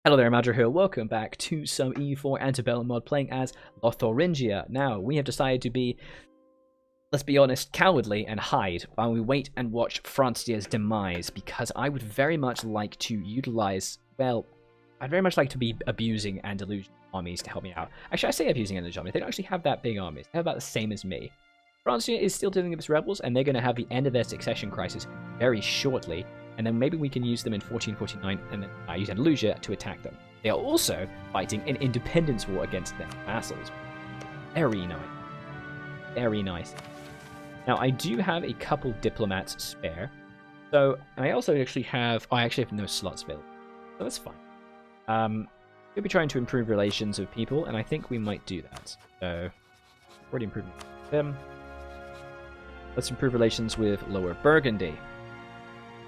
Hello there, I'm Aldrahill. Welcome back to some EU4 Ante Bellum mod playing as Lotharingia. Now, we have decided to be, let's be honest, cowardly and hide while we wait and watch Francia's demise, because I would very much like to utilize, well, I'd very much like to be abusing Andalusian armies to help me out. Actually, I say abusing Andalusian armies. They don't actually have that big armies. They have about the same as me. Francia is still dealing with its rebels, and they're going to have the end of their succession crisis very shortly. And then maybe we can use them in 1449 and then use Andalusia to attack them. They are also fighting an independence war against their vassals. Very nice. Very nice. Now, I do have a couple diplomats spare. So, and I also actually have... Oh, I actually have no slots available. So that's fine. We'll be trying to improve relations with people, and I think we might do that. So, already improving them. Let's improve relations with Lower Burgundy.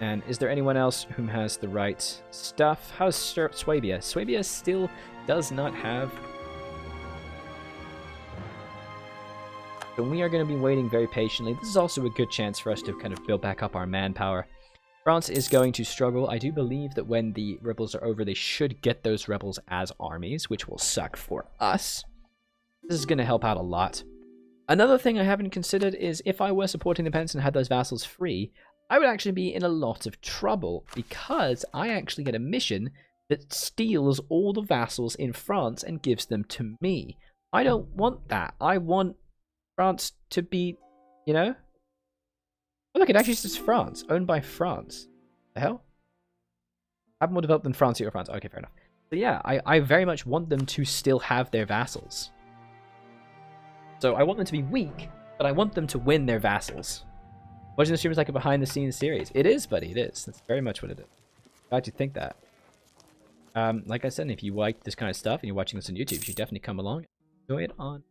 And is there anyone else who has the right stuff? How's Swabia? Swabia still does not have... So we are going to be waiting very patiently. This is also a good chance for us to kind of build back up our manpower. France is going to struggle. I do believe that when the rebels are over, they should get those rebels as armies, which will suck for us. This is going to help out a lot. Another thing I haven't considered is if I were supporting the Pence and had those vassals free, I would actually be in a lot of trouble because I actually get a mission that steals all the vassals in France and gives them to me. I don't want that. I want France to be, you know? Oh, look, it actually says France, owned by France. The hell? I'm more developed than Francia or France. Okay, fair enough. So yeah, I very much want them to still have their vassals. So I want them to be weak, but I want them to win their vassals. Watching the stream is like a behind-the-scenes series. It is, buddy. It is. That's very much what it is. Glad you think that. Like I said, if you like this kind of stuff and you're watching this on YouTube, you should definitely come along and enjoy it on.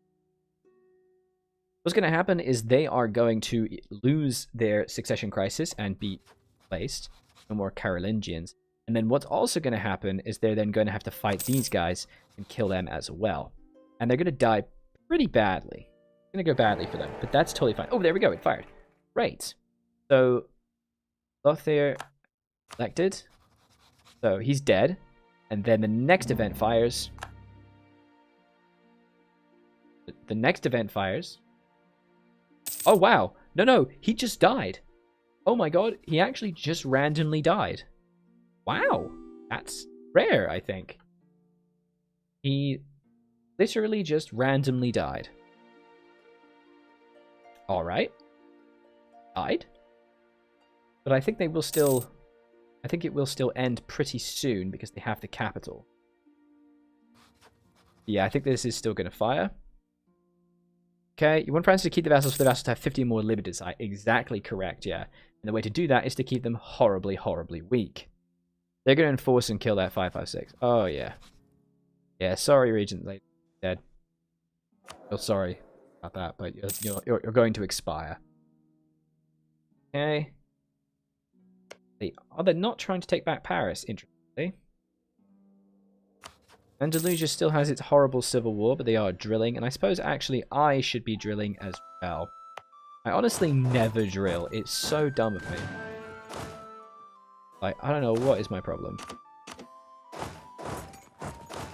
What's going to happen is they are going to lose their succession crisis and be replaced. No more Carolingians. And then what's also going to happen is they're then going to have to fight these guys and kill them as well. And they're going to die pretty badly. It's going to go badly for them, but that's totally fine. Oh, there we go. It fired. Right. So, Lothair elected. So, he's dead. And then the next event fires. The next event fires. Oh, wow. No. He just died. Oh my god. He actually just randomly died. Wow. That's rare, I think. He literally just randomly died. Alright. Died. But I think they will still... I think it will still end pretty soon because they have the capital. Yeah, I think this is still going to fire. Okay, you want France to keep the vassals for the vassals to have 50 more liberties. Exactly correct, yeah. And the way to do that is to keep them horribly, horribly weak. They're going to enforce and kill that 556. Oh, yeah. Yeah, sorry, Regent. Lady. Dead. Oh, sorry about that, but you're going to expire. Okay. They're not trying to take back Paris, interestingly. Andalusia still has its horrible civil war, but they are drilling, and I suppose actually I should be drilling as well. I honestly never drill. It's so dumb of me. Like, I don't know what is my problem.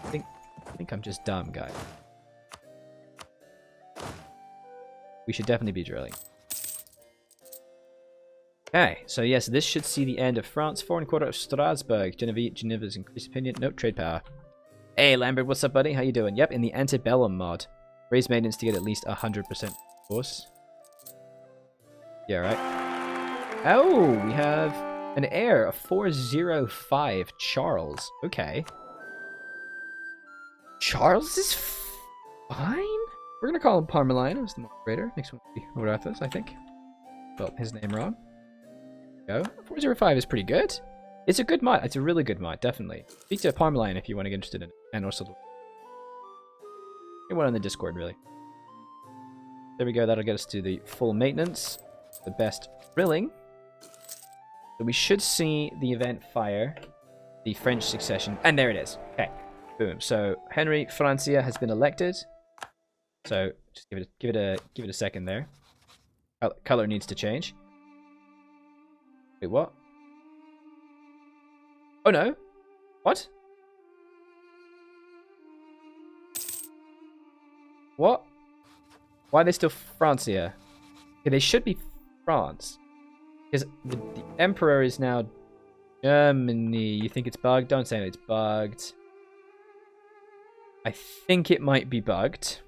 I think I'm just dumb, guys. We should definitely be drilling. Okay, so yes, this should see the end of France. 4.25 of Strasbourg. Geneva's increased opinion. Nope, trade power. Hey, Lambert, what's up, buddy? How you doing? Yep, in the Ante Bellum mod. Raise maintenance to get at least 100% force. Yeah, right. Oh, we have an heir, a 405 Charles. Okay. Charles is fine? We're going to call him Parmeline as the moderator. Next one will be Rorathos, I think. Spelled his name wrong. Go. 405 is pretty good. It's a good mod. It's a really good mod, definitely. Speak to Parmeline if you want to get interested in it. And also anyone on the Discord, really. There we go. That'll get us to the full maintenance. The best drilling. So we should see the event fire. The French succession. And there it is. Okay. Boom. So Henry Francia has been elected. So just give it a second there. Color needs to change. Wait, what? Oh no. What? What? Why are they still Francia? Okay, they should be France. Because the Emperor is now Germany. You think it's bugged? Don't say it's bugged. I think it might be bugged.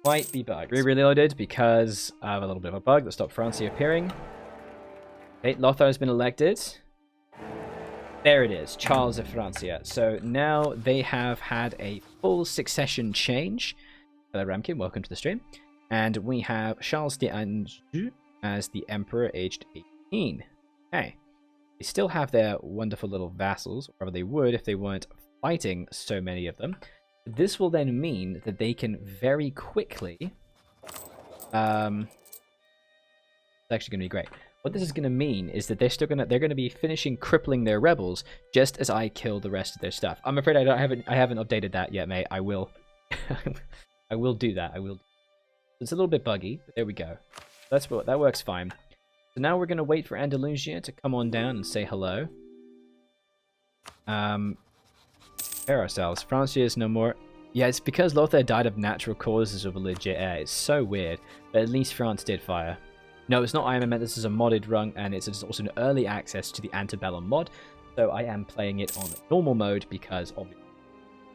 Might be bugged. Reloaded because I have a little bit of a bug that stopped Francia appearing. Okay, Lothar has been elected. There it is, Charles of Francia. So now they have had a full succession change. Hello, Ramkin, welcome to the stream. And we have Charles d'Anjou as the Emperor, aged 18. Okay. They still have their wonderful little vassals, or they would if they weren't fighting so many of them. This will then mean that they can very quickly... it's actually going to be great. What this is going to mean is that they're going to be finishing crippling their rebels just as I kill the rest of their stuff. I'm afraid I haven't updated that yet, mate. I will. I will do that. I will. It's a little bit buggy, but there we go. That works fine. So now we're going to wait for Andalusia to come on down and say hello. Prepare ourselves. Francia is no more. Yeah, it's because Lothar died of natural causes of a legit heir. It's so weird, but at least France did fire. No, it's not Iron Man. This is a modded run, and it's also an early access to the Ante Bellum mod. So I am playing it on normal mode because obviously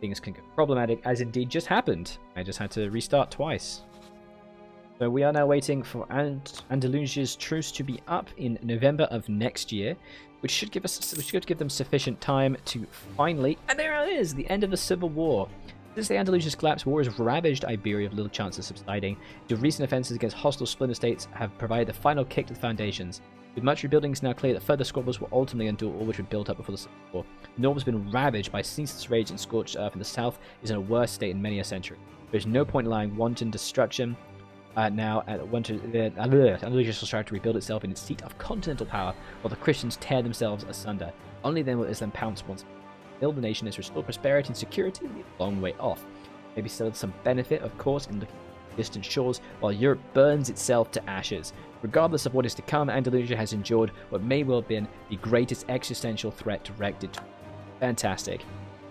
things can get problematic, as indeed just happened. I just had to restart twice. So we are now waiting for Andalusia's truce to be up in November of next year, which should give them sufficient time to finally, and there it is, the end of the civil war. Since the Andalusia's collapse, war has ravaged Iberia with little chance of subsiding. The recent offences against hostile splinter states have provided the final kick to the foundations. With much rebuilding, it's now clear that further squabbles will ultimately undo all which had built up before the Civil War. The North has been ravaged by ceaseless rage and scorched earth, and the South is in a worse state in many a century. There is no point in allowing wanton destruction. Andalusia shall strive to rebuild itself in its seat of continental power, while the Christians tear themselves asunder. Only then will Islam pounce once more. Build the nation is restore prosperity and security will be a long way off. Maybe still some benefit, of course, in looking at distant shores, while Europe burns itself to ashes. Regardless of what is to come, Andalusia has endured what may well have been the greatest existential threat directed to it. Fantastic.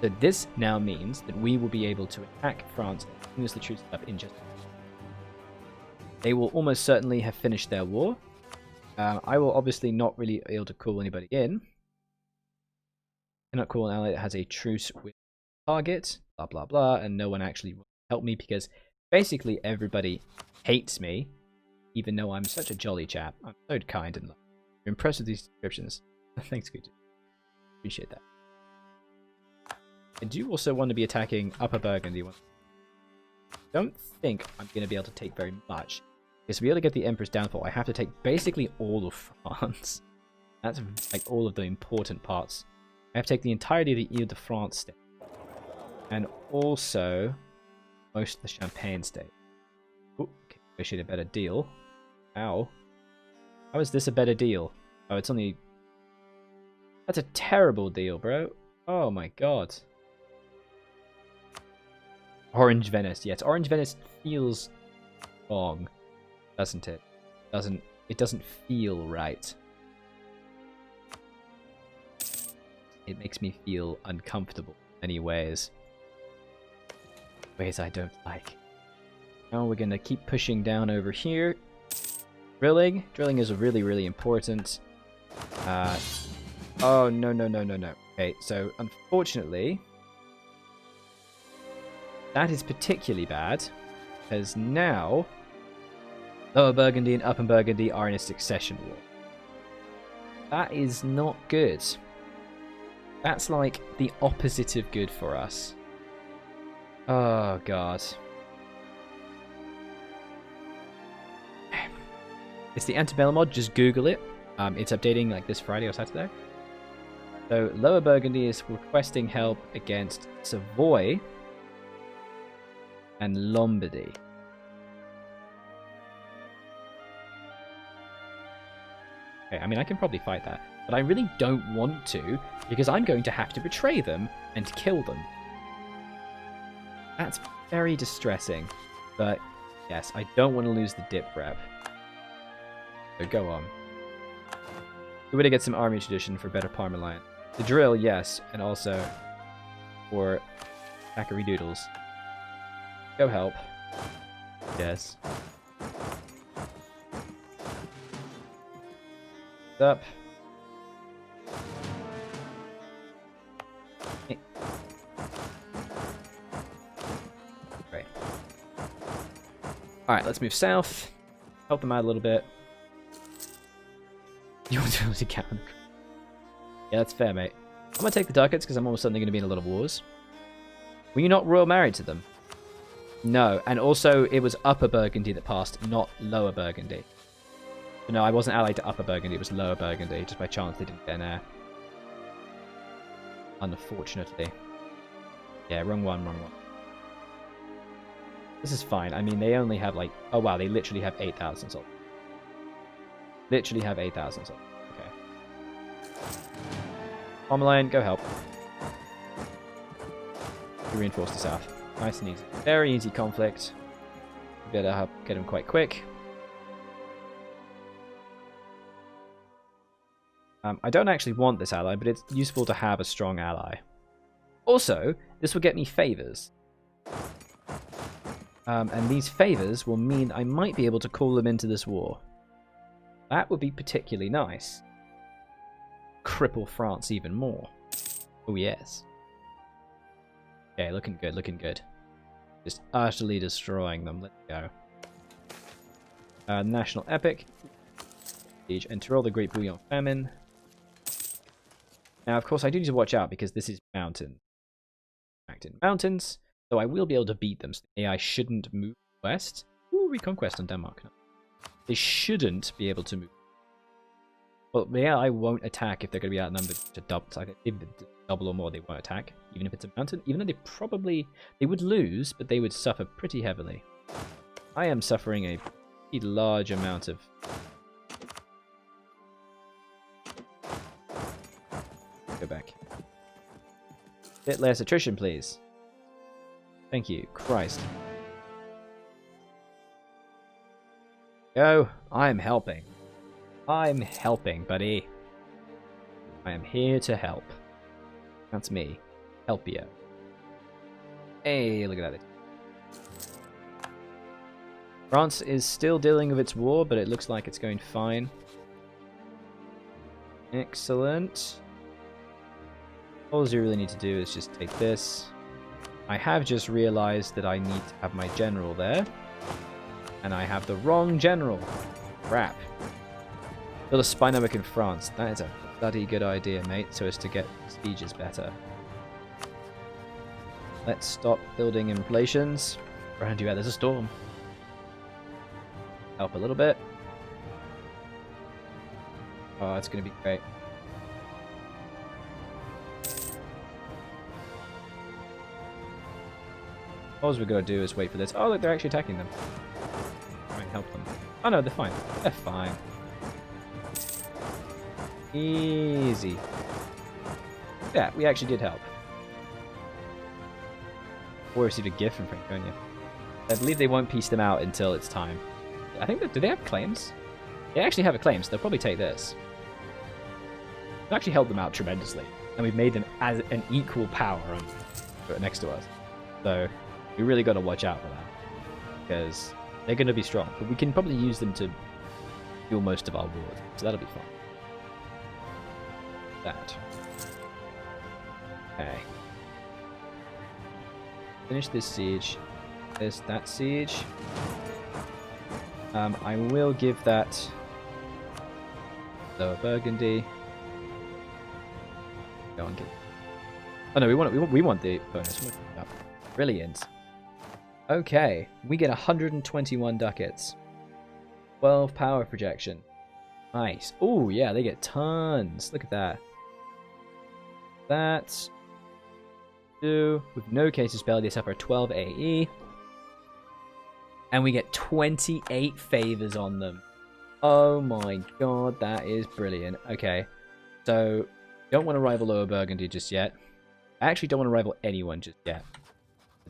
So this now means that we will be able to attack France as soon as the truce is up in just... They will almost certainly have finished their war. I will obviously not really be able to call anybody in. Cannot call an ally that has a truce with target, blah blah blah, and no one actually will help me because basically everybody hates me, even though I'm such a jolly chap. I'm so kind and lovely. You're impressed with these descriptions. Thanks, good. Appreciate that. I do also want to be attacking Upper Burgundy. Don't think I'm going to be able to take very much. Because to be able to get the Emperor's downfall, I have to take basically all of France. That's like all of the important parts. I have to take the entirety of the Ile-de-France state. And also most of the Champagne state. Ooh, okay, I should have a better deal. Ow. How is this a better deal? Oh, it's only... That's a terrible deal, bro. Oh my god. Orange Venice. Yes, Orange Venice feels wrong, doesn't it? It doesn't feel right. It makes me feel uncomfortable in many ways. Ways I don't like. Now we're gonna keep pushing down over here. Drilling. Drilling is really, really important. Oh, no. Okay, so unfortunately... That is particularly bad, because now Lower Burgundy and Upper Burgundy are in a succession war. That is not good. That's like the opposite of good for us. Oh god. It's the Ante Bellum mod, just Google it. It's updating like this Friday or Saturday. So Lower Burgundy is requesting help against Savoy and Lombardy. Okay, I mean, I can probably fight that, but I really don't want to, because I'm going to have to betray them and kill them. That's very distressing, but yes, I don't want to lose the dip rep. So go on. We would get some army tradition for better Parmaline. The drill, yes, and also for Thackeray Doodles. Go help. Yes. Up. Great. Alright, let's move south. Help them out a little bit. You want to count? Yeah, that's fair, mate. I'm gonna take the ducats because I'm almost certainly gonna be in a lot of wars. Were you not royal married to them? No, and also it was Upper Burgundy that passed, not Lower Burgundy. But no, I wasn't allied to Upper Burgundy, it was Lower Burgundy. Just by chance they didn't get an heir. Unfortunately. Yeah, wrong one. This is fine. I mean, they only have like... Oh wow, they literally have 8,000 soldiers. Literally have 8,000 soldiers. Okay. Homeland, go help. You reinforce the south. Nice and easy. Very easy conflict. We better help get him quite quick. I don't actually want this ally, but it's useful to have a strong ally. Also, this will get me favors. And these favors will mean I might be able to call them into this war. That would be particularly nice. Cripple France even more. Oh yes. Okay, looking good, looking good. Just utterly destroying them. Let's go. National Epic. Siege and Tyrol the Great Bouillon Famine. Now, of course, I do need to watch out because this is mountain. In mountains, so I will be able to beat them. So the AI shouldn't move west. Ooh, reconquest on Denmark. No. They shouldn't be able to move. Well, the AI won't attack if they're going to be outnumbered to double. If double or more, they won't attack, even if it's a mountain. Even though they would lose, but they would suffer pretty heavily. I am suffering a pretty large amount of. Go back. Bit less attrition, please. Thank you. Christ. Go. I'm helping. I'm helping, buddy. I am here to help. That's me. Help you. Hey, look at that. France is still dealing with its war, but it looks like it's going fine. Excellent. All you really need to do is just take this. I have just realized that I need to have my general there. And I have the wrong general. Crap. Build a spy network in France. That is a bloody good idea, mate, so as to get sieges better. Let's stop building inflations. Around you, there's a storm. Help a little bit. Oh, it's going to be great. All we're going to do is wait for this. Oh, look, they're actually attacking them. Try and help them. Oh, no, they're fine. They're fine. Easy. Yeah, we actually did help. Or received a gift from Franconia. I believe they won't piece them out until it's time. I think that... Do they have claims? They actually have a claim, so they'll probably take this. We've actually helped them out tremendously. And we've made them as an equal power next to us. So... We really got to watch out for that, because they're going to be strong. But we can probably use them to fuel most of our wars, so that'll be fun. That. Okay. Finish this siege. There's that siege. I will give that Lower Burgundy. Go on, give. Oh no, we want the bonus. Brilliant. Okay, we get 121 ducats. 12 power projection. Nice. Oh, yeah, they get tons. Look at that. That's... 2. With no cases spell, they suffer 12 AE. And we get 28 favors on them. Oh my god, that is brilliant. Okay, so don't want to rival Lower Burgundy just yet. I actually don't want to rival anyone just yet.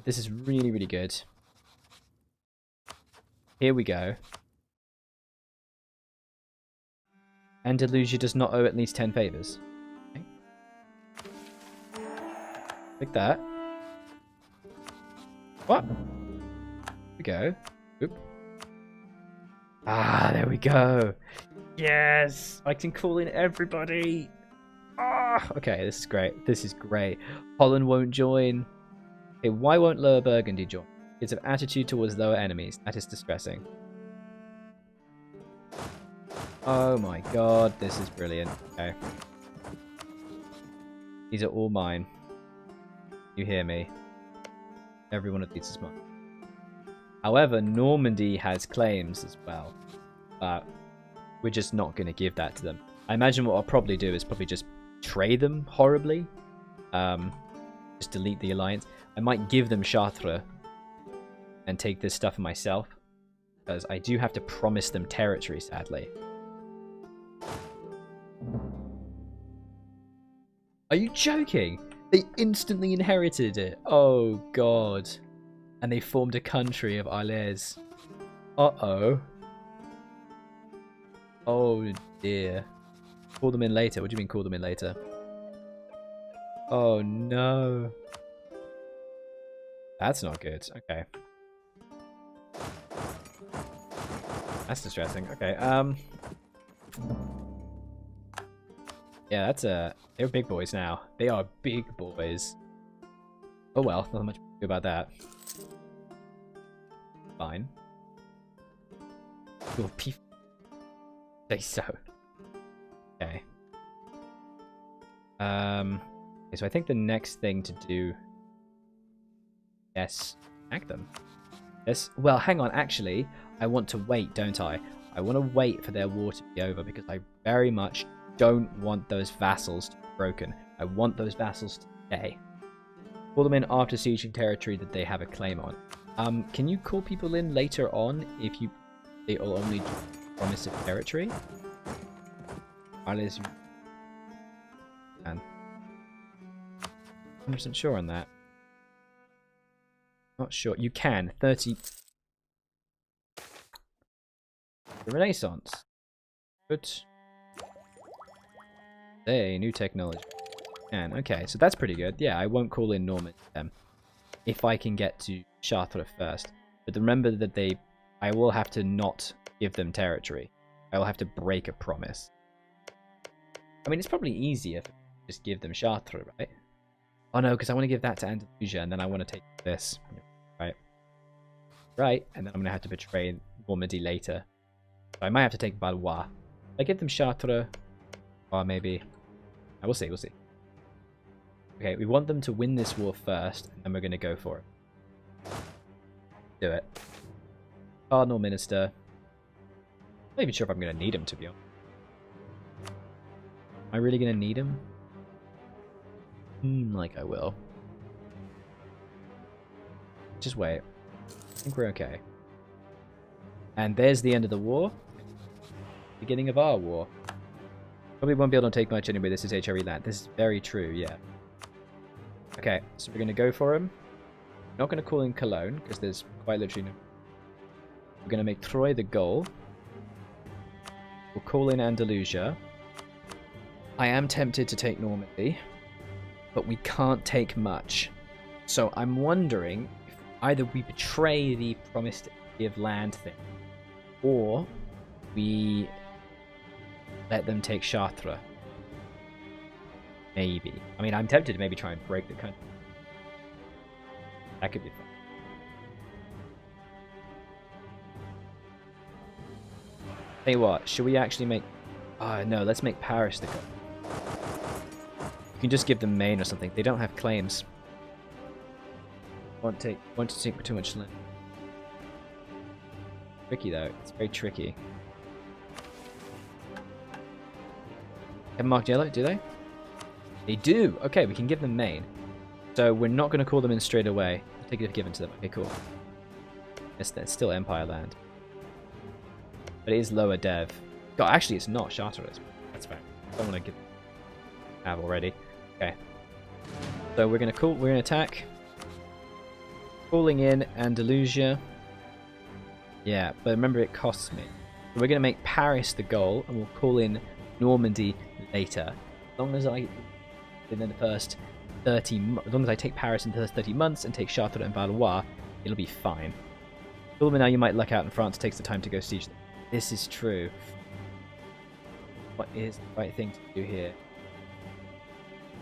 This is really, really good. Here we go. Andalusia does not owe at least 10 favors. Okay. Like that. What? we go. Oop. Ah, there we go. Yes! I can call in everybody. Ah, okay, this is great. This is great. Holland won't join. Okay, why won't Lower Burgundy join? It's of attitude towards lower enemies. That is distressing. Oh my god, this is brilliant. Okay. These are all mine. You hear me? Every one of these is mine. However, Normandy has claims as well. But we're just not going to give that to them. I imagine what I'll probably do is probably just trade them horribly. Just delete the alliance. I might give them Chartres and take this stuff for myself. Because I do have to promise them territory, sadly. Are you joking? They instantly inherited it. Oh, God. And they formed a country of Arles. Uh-oh. Oh, dear. Call them in later. What do you mean call them in later? Oh, no. That's not good. Okay. That's distressing. Okay, yeah, that's they're big boys now. They are big boys. Oh well, nothing much to do about that. Fine. Your beef. Say so. Okay. Okay, so I think the next thing to do. Yes, attack them. Yes. Well, hang on. Actually, I want to wait, don't I? I want to wait for their war to be over because I very much don't want those vassals to be broken. I want those vassals to stay. Call them in after sieging territory that they have a claim on. Can you call people in later on if they'll only promise of territory? Alice, and 100% sure on that. Not sure. You can 30. The Renaissance. Good. Hey, new technology. And okay, so that's pretty good. Yeah, I won't call in Norman if I can get to Chartres first. But remember that I will have to not give them territory. I will have to break a promise. I mean, it's probably easier to just give them Chartres, right? Oh no, because I want to give that to Andalusia, and then I want to take this. Right. Right, and then I'm going to have to betray Normandy later. So I might have to take Valois. I give them Chartres, or maybe... I will see, we'll see. Okay, we want them to win this war first, and then we're going to go for it. Do it. Cardinal Minister. I'm not even sure if I'm going to need him, to be honest. Am I really going to need him? Like I will. Just wait. I think we're okay. And there's the end of the war. Beginning of our war. Probably won't be able to take much anyway. This is HRE land. This is very true, yeah. Okay, so we're going to go for him. Not going to call in Cologne, because there's quite literally no... We're going to make Troyes the goal. We'll call in Andalusia. I am tempted to take Normandy, but we can't take much. So I'm wondering if either we betray the promised of land thing, or we let them take Chartres. Maybe. I mean, I'm tempted to maybe try and break the country. That could be fun. Tell you what, should we actually make... Oh, no, let's make Paris the country. You can just give them Maine or something. They don't have claims. Want to take too much land. Tricky, though. It's very tricky. Have marked yellow, do they? They do! Okay, we can give them Maine. So we're not going to call them in straight away. We'll take it as given to them. Okay, cool. It's still Empire land. But it is Lower Dev. God, actually, it's not Chartres. That's fair. I don't want to have already. Okay. So we're gonna attack. Calling in Andalusia. Yeah, but remember it costs me. So we're gonna make Paris the goal, and we'll call in Normandy later. As long as within the first 30, as long as I take Paris in the first 30 months and take Chartres and Valois, it'll be fine. Now you might luck out and France takes the time to go siege them. This is true. What is the right thing to do here?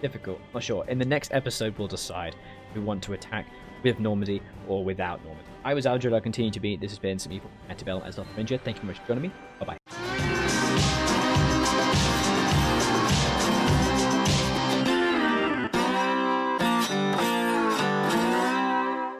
Difficult. Not sure. In the next episode, we'll decide if we want to attack with Normandy or without Normandy. I was Aldrahill. I'll continue to be. This has been some evil Ante Bellum as Lotharingia. Thank you very much for joining me. Bye-bye.